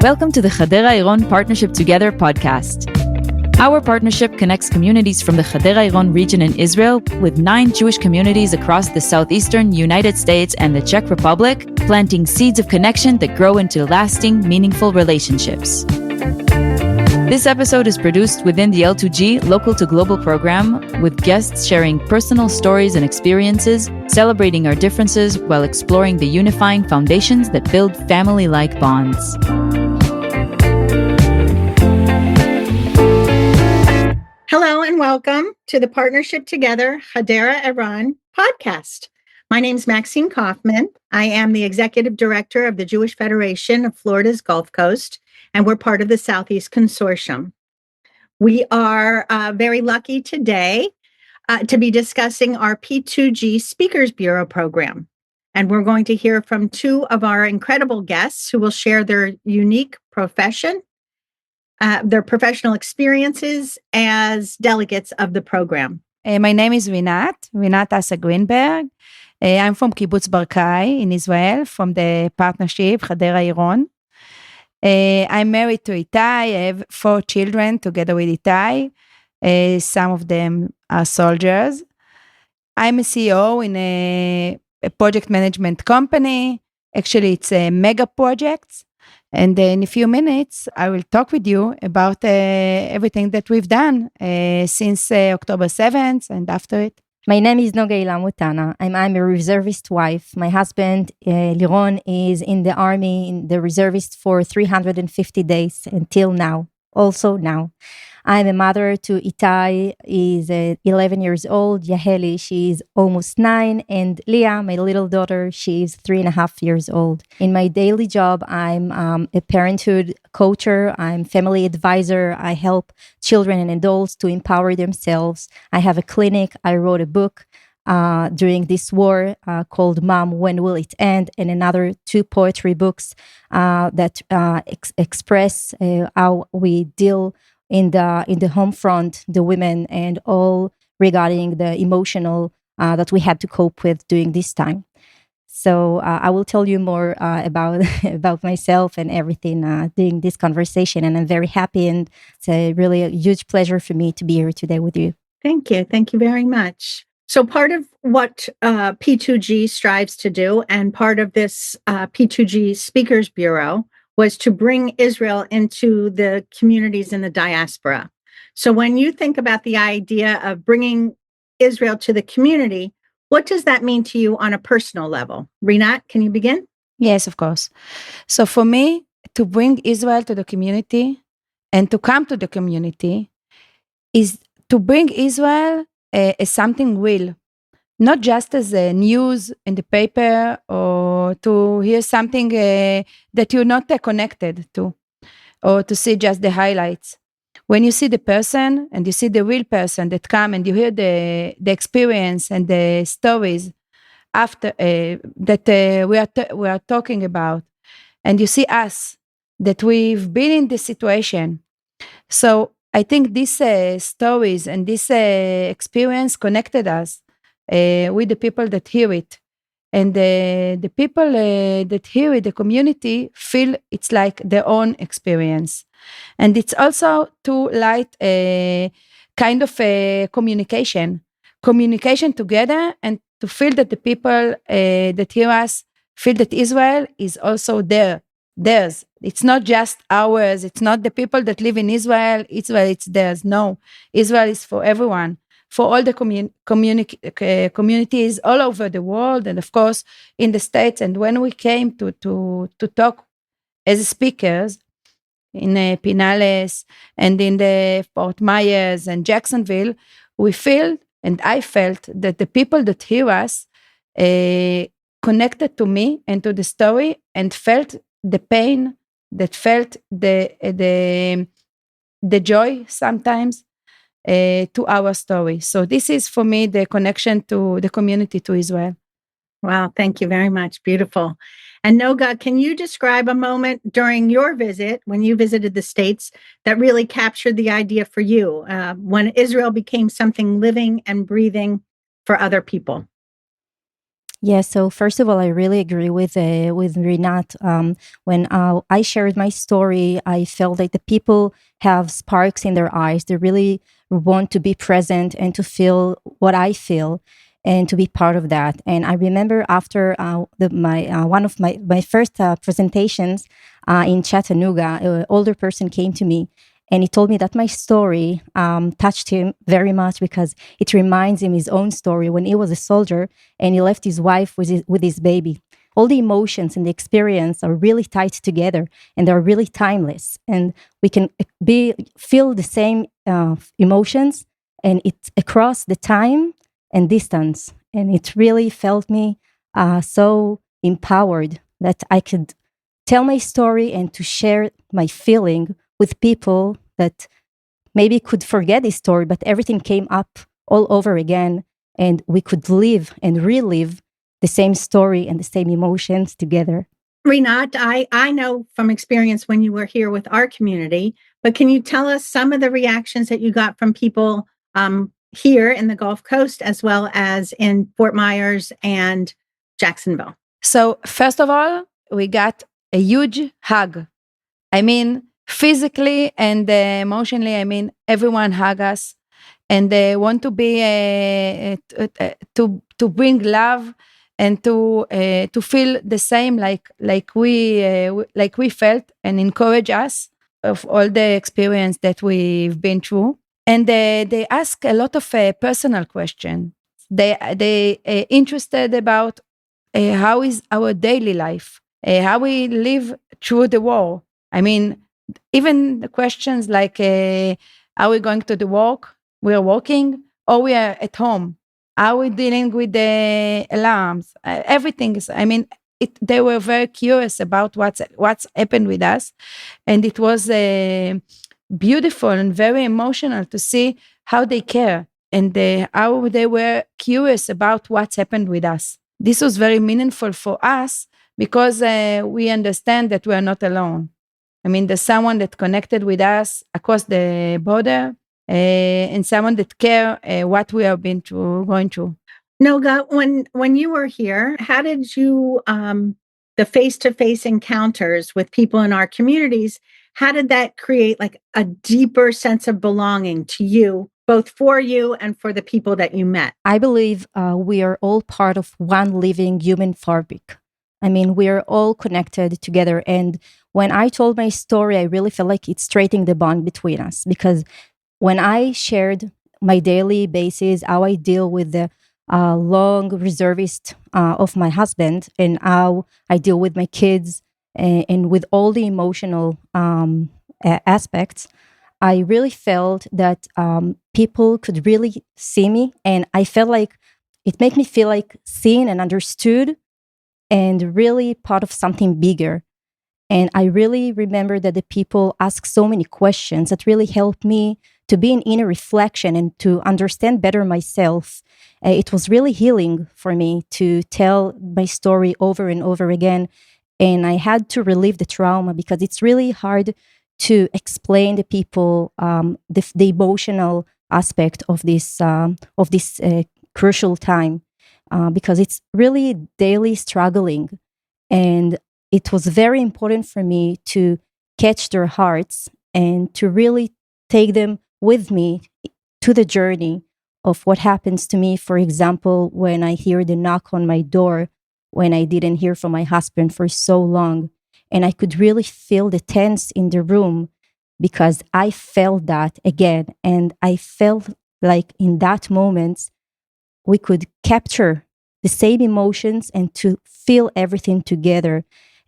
Welcome to the Hadera Partnership Together podcast. Our partnership connects communities from the Hadera region in Israel with 9 Jewish communities across the southeastern United States and the Czech Republic, planting seeds of connection that grow into lasting, meaningful relationships. This episode is produced within the L2G Local to Global program, with guests sharing personal stories and experiences, celebrating our differences while exploring the unifying foundations that build family-like bonds. Hello and welcome to the Partnership Together Hadera Iran podcast. My name is Maxine Kaufman. I am the Executive Director of the Jewish Federation of Florida's Gulf Coast, and we're part of the Southeast Consortium. We are very lucky today to be discussing our P2G Speakers Bureau program. And we're going to hear from 2 of our incredible guests who will share their unique profession, their professional experiences as delegates of the program. My name is Rinat Asa Greenberg. I'm from Kibbutz Barkai in Israel, from the partnership Hadera Iran. I'm married to Itai. I have 4 children together with Itai. Some of them are soldiers. I'm a CEO in a project management company. Actually, it's a mega project. And in a few minutes, I will talk with you about everything that we've done since October 7th and after it. My name is Noga Hila Motana. I'm a reservist wife. My husband, Liron, is in the army, in the reservist for 350 days until now. Also now. I'm a mother to Itai, is 11 years old. Yaheli, she's almost 9. And Leah, my little daughter, she's 3.5 years old. In my daily job, I'm a parenthood coacher. I'm family advisor. I help children and adults to empower themselves. I have a clinic. I wrote a book during this war called Mom, When Will It End? And another 2 poetry books that express how we deal in the home front, the women, and all regarding the emotional that we had to cope with during this time. So I will tell you more about myself and everything during this conversation. And I'm very happy, and it's really a huge pleasure for me to be here today with you. Thank you. Thank you very much. So part of what P2G strives to do, and part of this P2G Speakers Bureau, was to bring Israel into the communities in the diaspora. So when you think about the idea of bringing Israel to the community, what does that mean to you on a personal level? Rinat, can you begin? Yes, of course. So for me, to bring Israel to the community and to come to the community is to bring Israel as something real. Not just as a news in the paper or to hear something that you're not connected to, or to see just the highlights. When you see the person and you see the real person that come and you hear the experience and the stories after that we are talking about, and you see us, that we've been in this situation. So I think these stories and this experience connected us with the people that hear it. And the people that hear it, the community, feel it's like their own experience. And it's also to light a kind of a communication together, and to feel that the people that hear us feel that Israel is also theirs. It's not just ours. It's not the people that live in Israel, it's theirs. No, Israel is for everyone. For all the communities all over the world, and of course in the States. And when we came to talk as speakers in Pinales and in the Fort Myers and Jacksonville, we feel, and I felt, that the people that hear us connected to me and to the story, and felt the pain, that felt the joy sometimes, to our story. So this is for me the connection to the community, to Israel. Wow, thank you very much. Beautiful. And Noga, can you describe a moment during your visit, when you visited the States, that really captured the idea for you, when Israel became something living and breathing for other people? Yeah, so first of all, I really agree with Rinat. When I shared my story, I felt like the people have sparks in their eyes. They really want to be present and to feel what I feel and to be part of that. And I remember after my one of my first presentations in Chattanooga, an older person came to me and he told me that my story touched him very much because it reminds him his own story when he was a soldier and he left his wife with his baby. All the emotions and the experience are really tied together and they're really timeless. And we can feel the same emotions and it's across the time and distance. And it really felt me so empowered that I could tell my story and to share my feeling with people that maybe could forget this story, but everything came up all over again, and we could live and relive the same story and the same emotions together. Rinat, I know from experience when you were here with our community, but can you tell us some of the reactions that you got from people here in the Gulf Coast as well as in Fort Myers and Jacksonville? So first of all, we got a huge hug. I mean, physically and emotionally, I mean, everyone hug us and they want to be to bring love and to feel the same like we felt and encourage us of all the experience that we've been through. And they ask a lot of personal questions. They interested about how is our daily life, how we live through the war. I mean, even the questions like, are we going to the work? We are working, or we are at home? Are we dealing with the alarms? Everything is, I mean, they were very curious about what's happened with us. And it was beautiful and very emotional to see how they care and how they were curious about what's happened with us. This was very meaningful for us because we understand that we are not alone. I mean, there's someone that connected with us across the border and someone that care what we have been going through. Noga, when you were here, how did you the face-to-face encounters with people in our communities, how did that create like a deeper sense of belonging to you, both for you and for the people that you met? I believe we are all part of one living human fabric. I mean, we are all connected together. And when I told my story, I really felt like it's straightening the bond between us. Because when I shared my daily basis, how I deal with the long reservist of my husband and how I deal with my kids and with all the emotional aspects, I really felt that people could really see me. And I felt like it made me feel like seen and understood and really part of something bigger. And I really remember that the people asked so many questions that really helped me to be in inner reflection and to understand better myself. It was really healing for me to tell my story over and over again. And I had to relieve the trauma because it's really hard to explain to people the emotional aspect of this crucial time because it's really daily struggling. And it was very important for me to catch their hearts and to really take them with me to the journey of what happens to me. For example, when I hear the knock on my door, when I didn't hear from my husband for so long, and I could really feel the tense in the room because I felt that again. And I felt like in that moment, we could capture the same emotions and to feel everything together.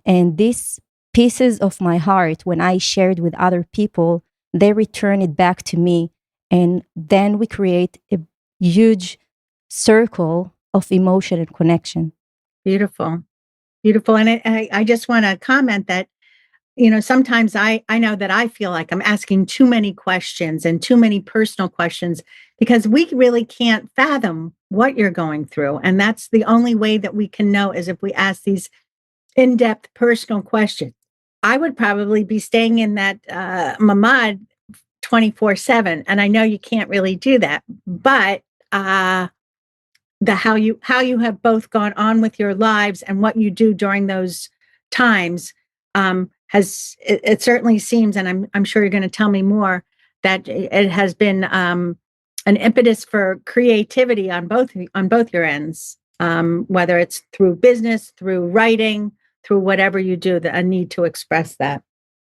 And these pieces of my heart, when I shared with other people, they return it back to me. And then we create a huge circle of emotion and connection. Beautiful. Beautiful. And I just want to comment that, you know, sometimes I know that I feel like I'm asking too many questions and too many personal questions because we really can't fathom what you're going through. And that's the only way that we can know is if we ask these in-depth personal questions. I would probably be staying in that mamad 24/7. And I know you can't really do that, but how you have both gone on with your lives and what you do during those times it certainly seems, and I'm sure you're going to tell me more, that it has been an impetus for creativity on both your ends, whether it's through business, through writing, through whatever you do, a need to express that.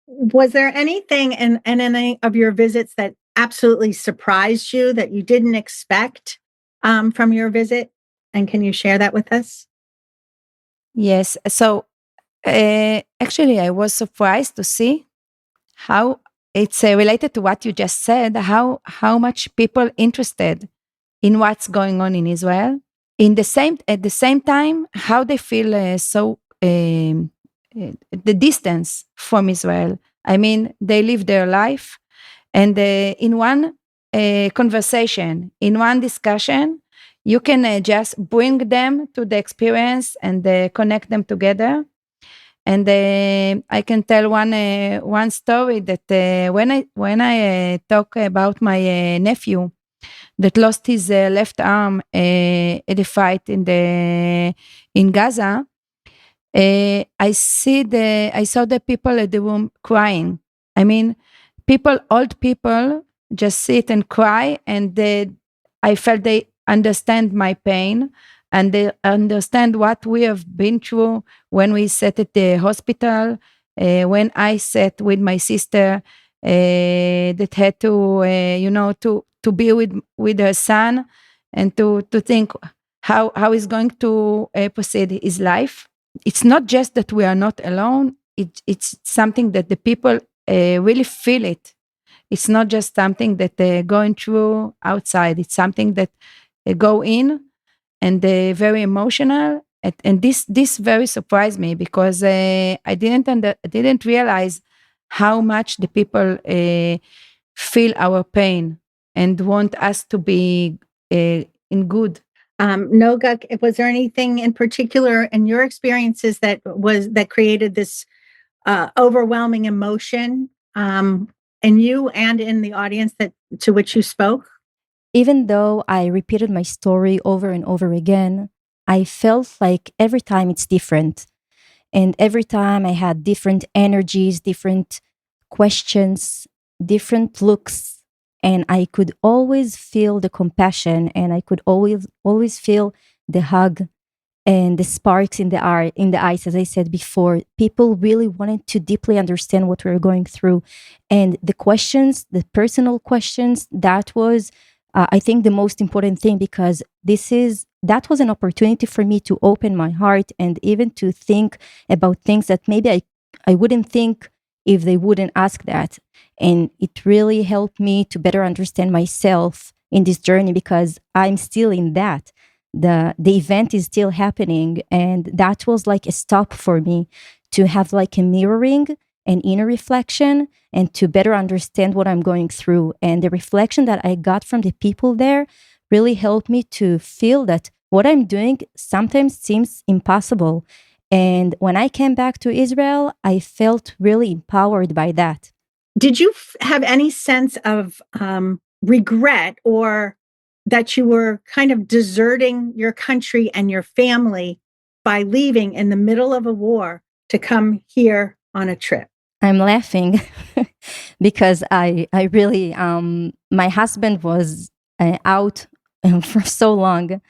Was there anything in any of your visits that absolutely surprised you that you didn't expect from your visit? And can you share that with us? Yes. So actually, I was surprised to see how it's related to what you just said, how much people interested in what's going on in Israel. At the same time, how they feel the distance from Israel. I mean, they live their life, and in one conversation, in one discussion, you can just bring them to the experience and connect them together. And I can tell one story that when I talk about my nephew that lost his left arm at a fight in Gaza, I saw the people at the room crying. I mean, old people just sit and cry, and I felt they understand my pain, and they understand what we have been through when we sat at the hospital, when I sat with my sister that had to be with her son, and to think how he's going to proceed his life. It's not just that we are not alone. It's something that the people really feel it. It's not just something that they're going through outside. It's something that they go in, and they're very emotional. And this very surprised me, because I didn't realize how much the people feel our pain and want us to be in good. Noga, was there anything in particular in your experiences that created this overwhelming emotion in you and in the audience to which you spoke? Even though I repeated my story over and over again, I felt like every time it's different. And every time I had different energies, different questions, different looks. And I could always feel the compassion, and I could always feel the hug and the sparks in the eyes. As I said before, people really wanted to deeply understand what we were going through. And the questions, the personal questions, that was I think the most important thing, because that was an opportunity for me to open my heart and even to think about things that maybe I wouldn't think if they wouldn't ask that. And it really helped me to better understand myself in this journey, because I'm still in that. The event is still happening, and that was like a stop for me to have like a mirroring, an inner reflection, and to better understand what I'm going through. And the reflection that I got from the people there really helped me to feel that what I'm doing sometimes seems impossible. And when I came back to Israel, I felt really empowered by that. Did you have any sense of regret, or that you were kind of deserting your country and your family by leaving in the middle of a war to come here on a trip? I'm laughing because I really, my husband was out for so long.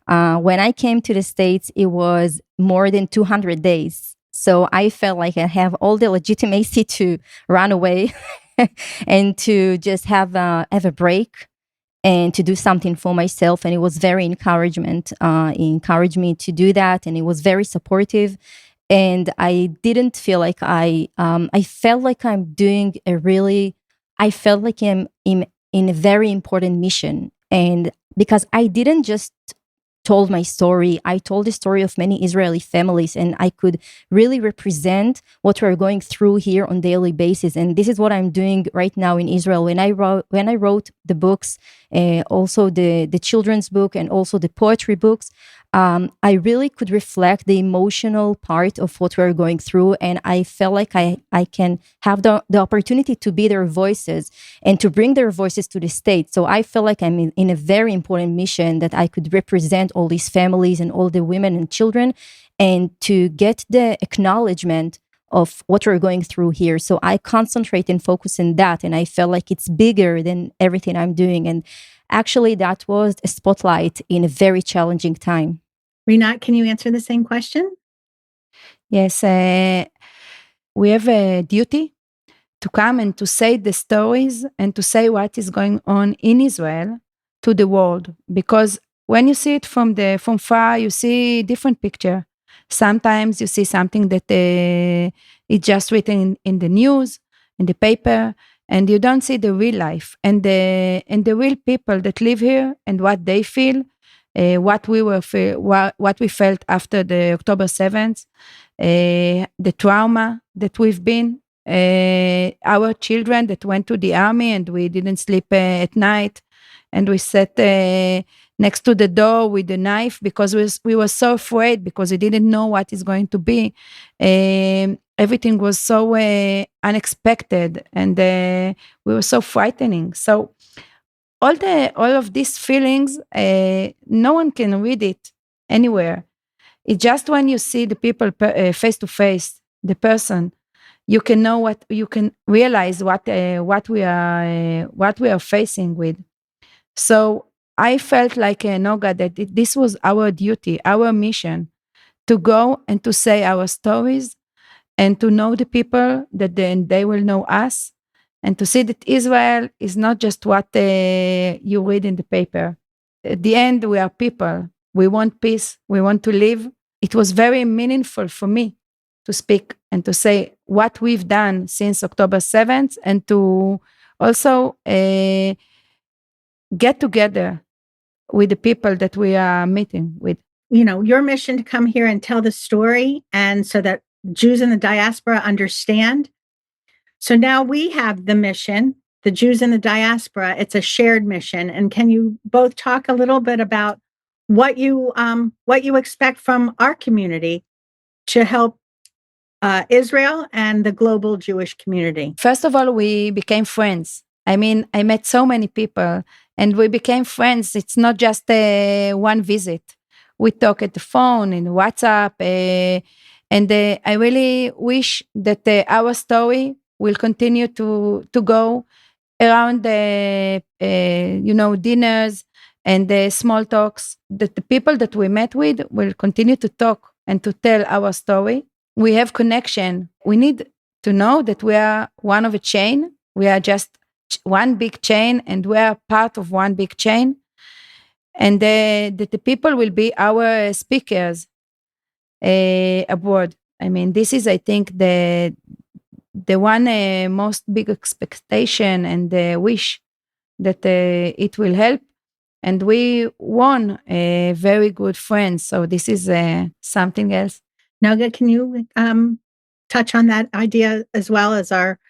When I came to the States, it was more than 200 days. So I felt like I have all the legitimacy to run away and to just have a break and to do something for myself. And it was very encouragement. He encouraged me to do that, and it was very supportive. And I didn't feel like I felt like I'm doing I felt like I'm in a very important mission. And because I didn't just told my story, I told the story of many Israeli families, and I could really represent what we're going through here on daily basis. And this is what I'm doing right now in Israel. When I wrote the books, also the children's book and also the poetry books, I really could reflect the emotional part of what we're going through. And I felt like I can have the opportunity to be their voices and to bring their voices to the state. So I feel like I'm in a very important mission that I could represent all these families and all the women and children and to get the acknowledgement of what we're going through here. So I concentrate and focus on that. And I felt like it's bigger than everything I'm doing. And actually, that was a spotlight in a very challenging time. Rinat, can you answer the same question? Yes, we have a duty to come and to say the stories and to say what is going on in Israel to the world. Because when you see it from far, you see different picture. Sometimes you see something that it's just written in the news, in the paper, and you don't see the real life and the real people that live here and what they feel. What we felt after the October 7th, the trauma that we've been, our children that went to the army and we didn't sleep at night, and we sat next to the door with the knife because we were so afraid because we didn't know what is going to be. Everything was so unexpected, and we were so frightening. So all of these feelings, no one can read it anywhere. It's just when you see the people face to face, the person, you can know you can realize what we are facing with. So I felt like Noga that this was our duty, our mission, to go and to say our stories, and to know the people that then they will know us. And to see that Israel is not just what you read in the paper. At the end, we are people. We want peace. We want to live. It was very meaningful for me to speak and to say what we've done since October 7th, and to also get together with the people that we are meeting with. You know, your mission to come here and tell the story, and so that Jews in the diaspora understand. So now we have the mission, the Jews in the diaspora. It's a shared mission. And can you both talk a little bit about what you expect from our community to help Israel and the global Jewish community? First of all, we became friends. I mean, I met so many people and we became friends. It's not just one visit. We talk at the phone, in WhatsApp, and I really wish that our story will continue to go around the dinners and the small talks, that the people that we met with will continue to talk and to tell our story. We have connection. We need to know that we are one of a chain. We are just one big chain, and we are part of one big chain. And that the people will be our speakers abroad. I mean, this is, I think, the one most big expectation and wish that it will help. And we won very good friends. So this is something else. Noga, can you touch on that idea as well, as our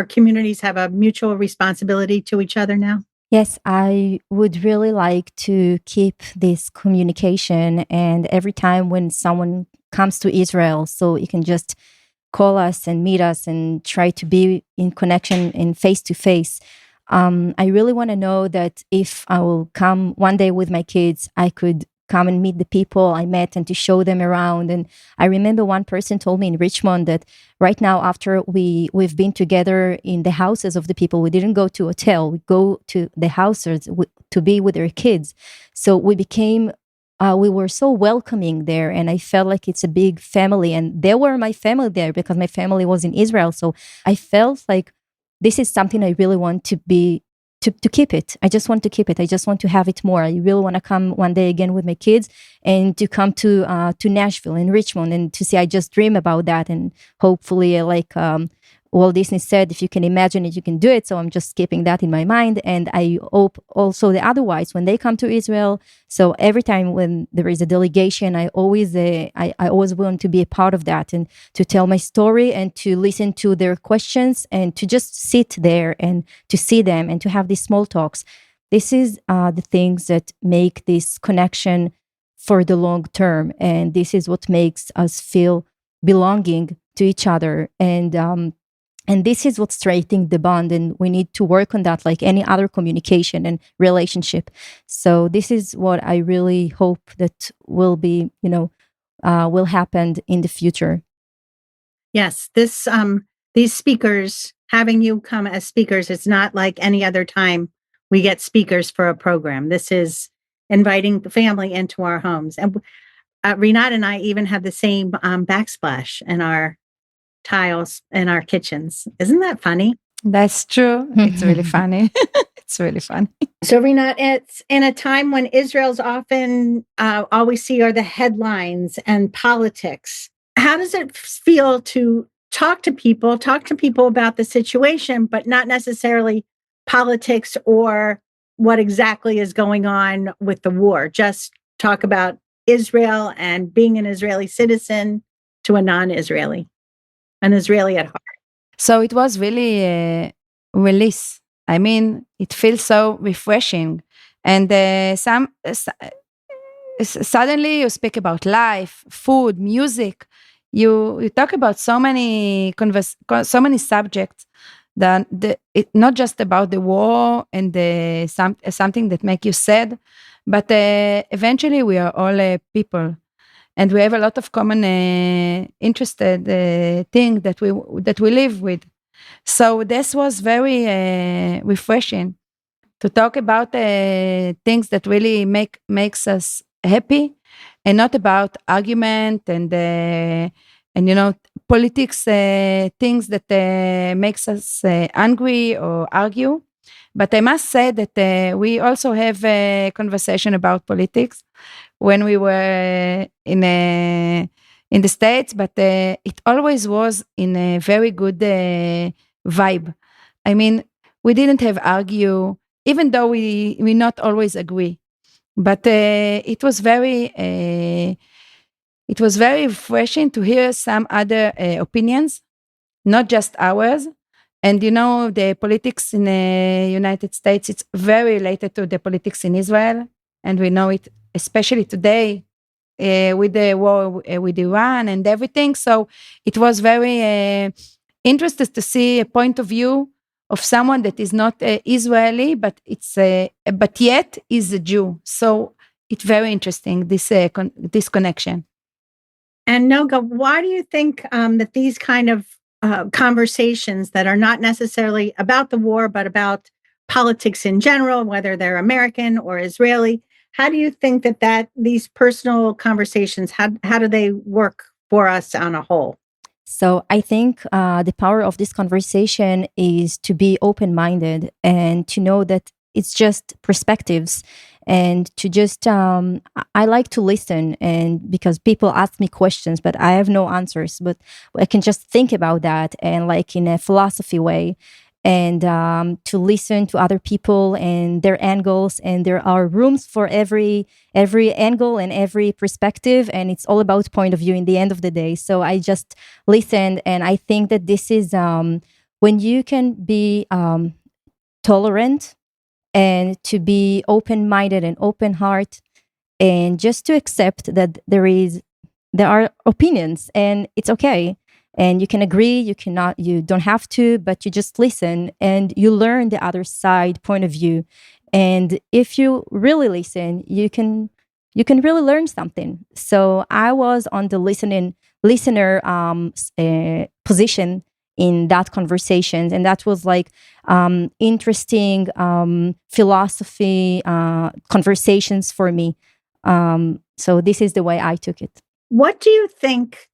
communities have a mutual responsibility to each other now? Yes, I would really like to keep this communication, and every time when someone comes to Israel, so you can just call us and meet us and try to be in connection and face to face. I really want to know that if I will come one day with my kids, I could come and meet the people I met and to show them around. And I remember one person told me in Richmond that right now, after we've been together in the houses of the people, we didn't go to a hotel, we go to the houses to be with their kids. So we were so welcoming there, and I felt like it's a big family, and they were my family there because my family was in Israel. So I felt like this is something I really want to keep it. I just want to keep it. I just want to have it more. I really want to come one day again with my kids and to come to Nashville and Richmond and to see. I just dream about that, and hopefully, like Walt Disney said, if you can imagine it, you can do it. So I'm just keeping that in my mind, and I hope also the otherwise when they come to Israel. So every time when there is a delegation, I always want to be a part of that and to tell my story and to listen to their questions and to just sit there and to see them and to have these small talks. This is the things that make this connection for the long term. And this is what makes us feel belonging to each other. And this is what's strengthening the bond. And we need to work on that like any other communication and relationship. So this is what I really hope that will be, will happen in the future. Yes, these speakers, having you come as speakers, it's not like any other time we get speakers for a program. This is inviting the family into our homes. And Rinat and I even have the same backsplash in our tiles in our kitchens. Isn't that funny? That's true. It's really funny. It's really funny. So, Rinat, it's in a time when Israel's often all we see are the headlines and politics. How does it feel to talk to people about the situation, but not necessarily politics or what exactly is going on with the war? Just talk about Israel and being an Israeli citizen to a non-Israeli, an Israeli at heart. So it was really a release. I mean, it feels so refreshing. And suddenly you speak about life, food, music. You talk about so many subjects that not just about the war and something that make you sad, but eventually we are all people. And we have a lot of common interested thing that we live with. So this was very refreshing to talk about things that really makes us happy, and not about argument and politics, things that makes us angry or argue. But I must say that we also have a conversation about politics when we were in the States, but it always was in a very good vibe. I mean, we didn't have argue, even though we not always agree. But it was very refreshing to hear some other opinions, not just ours. And the politics in the United States, it's very related to the politics in Israel. And we know it, especially today, with the war with Iran and everything. So it was very interesting to see a point of view of someone that is not Israeli, but yet is a Jew. So it's very interesting, this connection. And Noga, why do you think that these kind of conversations that are not necessarily about the war, but about politics in general, whether they're American or Israeli, how do you think that these personal conversations, how do they work for us on a whole? So I think the power of this conversation is to be open-minded and to know that it's just perspectives, and to just I like to listen, and because people ask me questions but I have no answers, but I can just think about that and like in a philosophy way, and to listen to other people and their angles, and there are rooms for every angle and every perspective, and it's all about point of view in the end of the day. So I just listened, and I think that this is when you can be tolerant and to be open-minded and open heart, and just to accept that there are opinions and it's okay. And you can agree, you don't have to, but you just listen and you learn the other side point of view. And if you really listen, you can really learn something. So I was on the listener position in that conversations, and that was like interesting philosophy conversations for me. So this is the way I took it. What do you think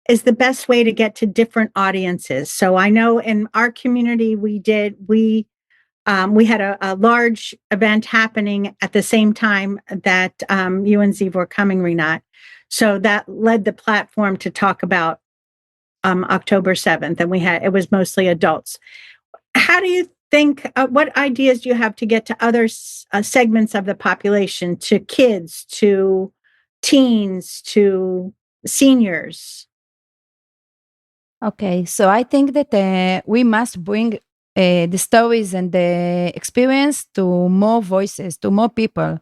is the best way to get to different audiences? So I know in our community we had a large event happening at the same time that you and Ziv were coming, Rinat. So that led the platform to talk about October 7th, and it was mostly adults. How do you think, what ideas do you have to get to other segments of the population, to kids, to teens, to seniors? Okay, so I think that we must bring the stories and the experience to more voices, to more people.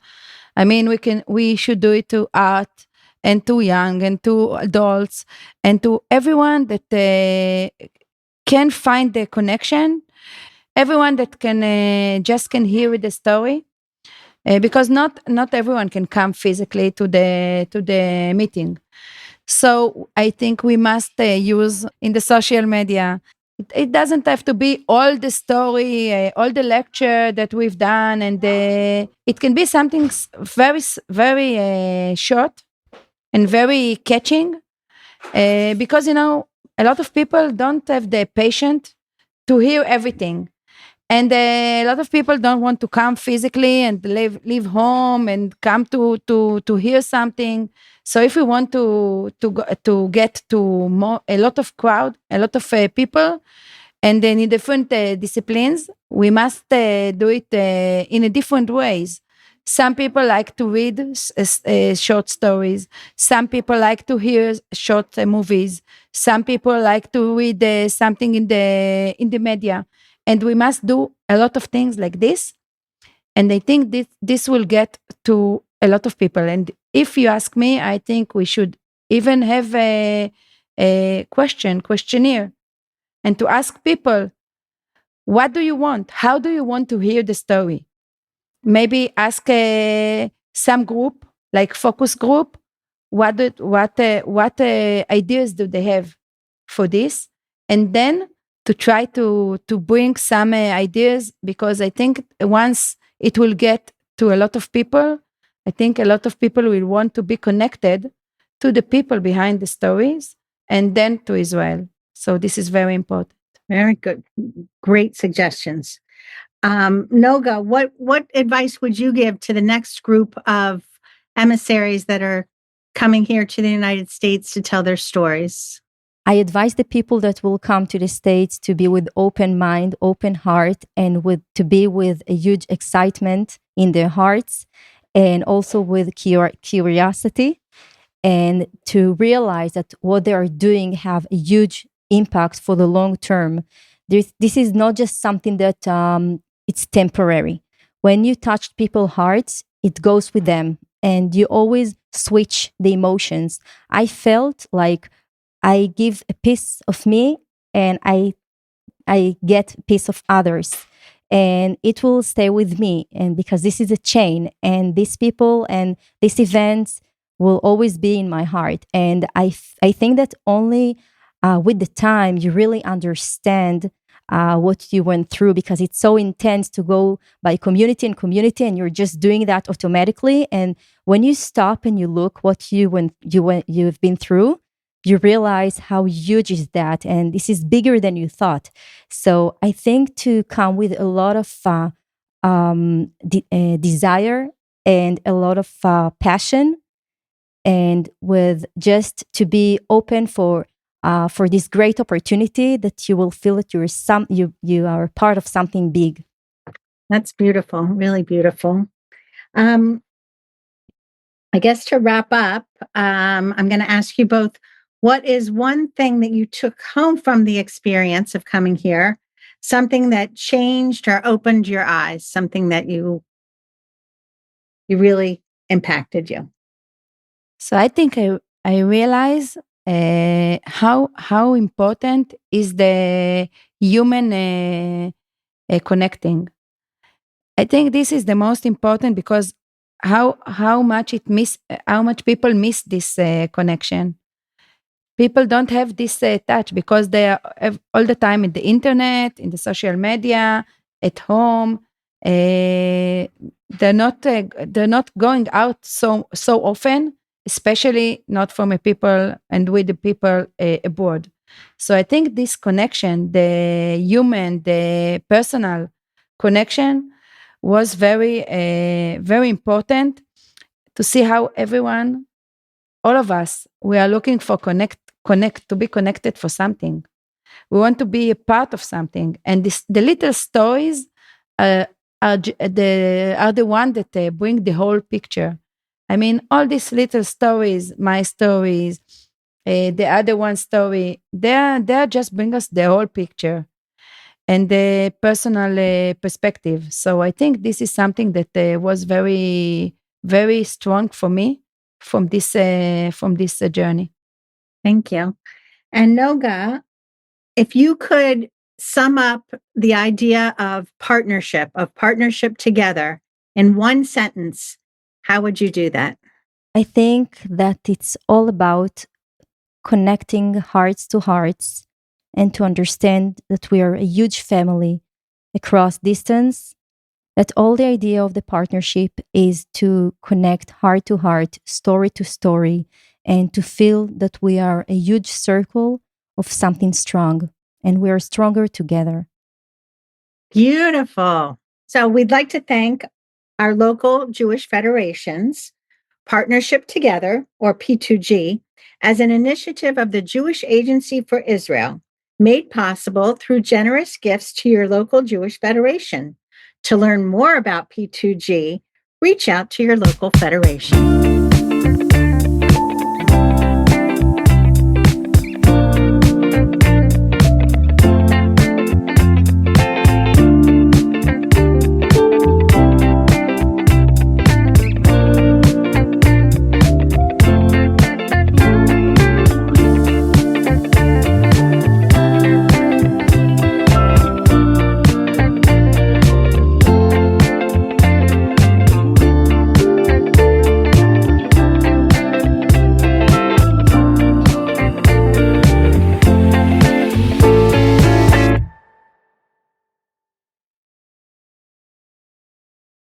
I mean, we should do it to art and to young and to adults and to everyone that can find the connection, everyone that can just can hear the story, because not everyone can come physically to the meeting. So I think we must use in the social media. It doesn't have to be all the story, all the lecture that we've done, and it can be something very short and very catching, because a lot of people don't have the patience to hear everything. And a lot of people don't want to come physically and leave home and come to hear something. So if we want to get to a lot of crowd, a lot of people, and then in different disciplines, we must do it in a different ways. Some people like to read short stories. Some people like to hear short movies. Some people like to read something in the media. And we must do a lot of things like this. And I think this will get to a lot of people. And if you ask me, I think we should even have a questionnaire, and to ask people, what do you want? How do you want to hear the story? Maybe ask some group, like focus group, what ideas do they have for this? And then to try to bring some ideas, because I think once it will get to a lot of people, I think a lot of people will want to be connected to the people behind the stories and then to Israel. So this is very important. Very good. Great suggestions. Noga, what advice would you give to the next group of emissaries that are coming here to the United States to tell their stories? I advise the people that will come to the States to be with open mind, open heart, and to be with a huge excitement in their hearts, and also with curiosity, and to realize that what they are doing have a huge impact for the long term. This is not just something that it's temporary. When you touch people's hearts, it goes with them, and you always switch the emotions. I felt like I give a piece of me, and I get a piece of others, and it will stay with me. And because this is a chain, and these people and these events will always be in my heart. And I think that only with the time you really understand what you went through, because it's so intense to go by community and community, and you're just doing that automatically. And when you stop and you look what you've been through, you realize how huge is that, and this is bigger than you thought. So I think to come with a lot of desire and a lot of passion, and with just to be open for this great opportunity, that you will feel that you are part of something big. That's beautiful, really beautiful. I guess to wrap up, I'm going to ask you both, what is one thing that you took home from the experience of coming here? Something that changed or opened your eyes, something that you really impacted you? So I think I realize how important is the human connecting. I think this is the most important, because how much people miss this connection. People don't have this touch, because they are all the time in the internet, in the social media, at home. They're not going out so often, especially not from a people and with the people abroad. So I think this connection, the human, the personal connection, was very important, to see how everyone, all of us, we are looking for to be connected for something. We want to be a part of something, and the little stories are the one that bring the whole picture. I mean, all these little stories, my stories, the other one story, they just bring us the whole picture and the personal perspective. So I think this is something that was very, very strong for me from this journey. Thank you. And Noga, if you could sum up the idea of partnership together in one sentence, how would you do that? I think that it's all about connecting hearts to hearts and to understand that we are a huge family across distance, that all the idea of the partnership is to connect heart to heart, story to story, and to feel that we are a huge circle of something strong, and we are stronger together. Beautiful. So we'd like to thank our local Jewish federations, Partnership Together, or P2G, as an initiative of the Jewish Agency for Israel, made possible through generous gifts to your local Jewish federation. To learn more about P2G, reach out to your local federation.